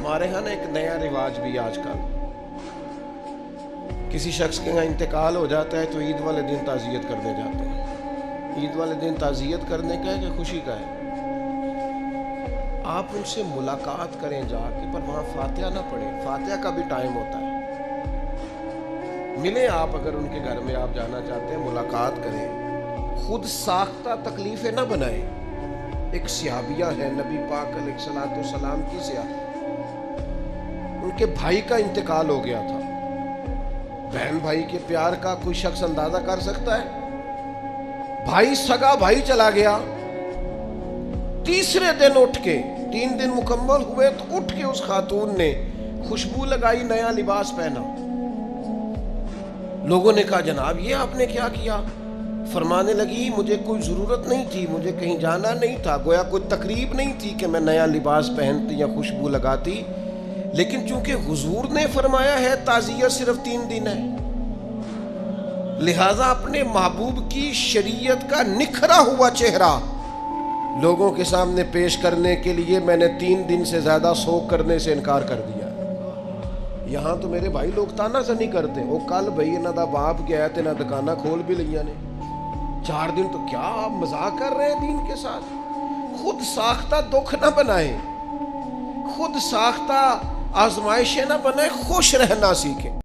ہمارے ہاں نا ایک نیا رواج بھی آج کل، کسی شخص کے یہاں انتقال ہو جاتا ہے تو عید والے دن تعزیت کرنے جاتے ہیں۔ عید والے دن تعزیت کرنے کا ہے کہ خوشی کا ہے؟ آپ ان سے ملاقات کریں جا کے، پر وہاں فاتحہ نہ پڑھیں، فاتحہ کا بھی ٹائم ہوتا ہے۔ ملیں آپ، اگر ان کے گھر میں آپ جانا چاہتے ہیں ملاقات کریں، خود ساختہ تکلیفیں نہ بنائیں۔ ایک صحابیہ ہے نبی پاک علیہ الصلوۃ والسلام کی صحابیہ، ان کے بھائی کا انتقال ہو گیا تھا۔ بہن بھائی کے پیار کا کوئی شخص اندازہ کر سکتا ہے؟ بھائی سگا بھائی چلا گیا، تیسرے دن اٹھ کے، 3 دن مکمل ہوئے تو اٹھ کے اس خاتون نے خوشبو لگائی، نیا لباس پہنا۔ لوگوں نے کہا جناب یہ آپ نے کیا کیا؟ فرمانے لگی مجھے کوئی ضرورت نہیں تھی، مجھے کہیں جانا نہیں تھا، گویا کوئی تقریب نہیں تھی کہ میں نیا لباس پہنتی یا خوشبو لگاتی، لیکن چونکہ حضور نے فرمایا ہے تعزیت صرف 3 دن ہے، لہذا اپنے محبوب کی شریعت کا نکھرا ہوا چہرہ لوگوں کے سامنے پیش کرنے کے لیے میں نے 3 دن سے زیادہ سوگ کرنے سے انکار کر دیا۔ یہاں تو میرے بھائی لوگ تانا زنی کرتے، وہ کل بھائی نہ دا باپ گیا تے نہ دکانہ کھول بھی لیا نے، 4 دن تو کیا آپ مذاق کر رہے ہیں دین کے ساتھ؟ خود ساختہ دکھ نہ بنائیں، خود ساختہ آزمائشیں نہ بنائیں، خوش رہنا سیکھیں۔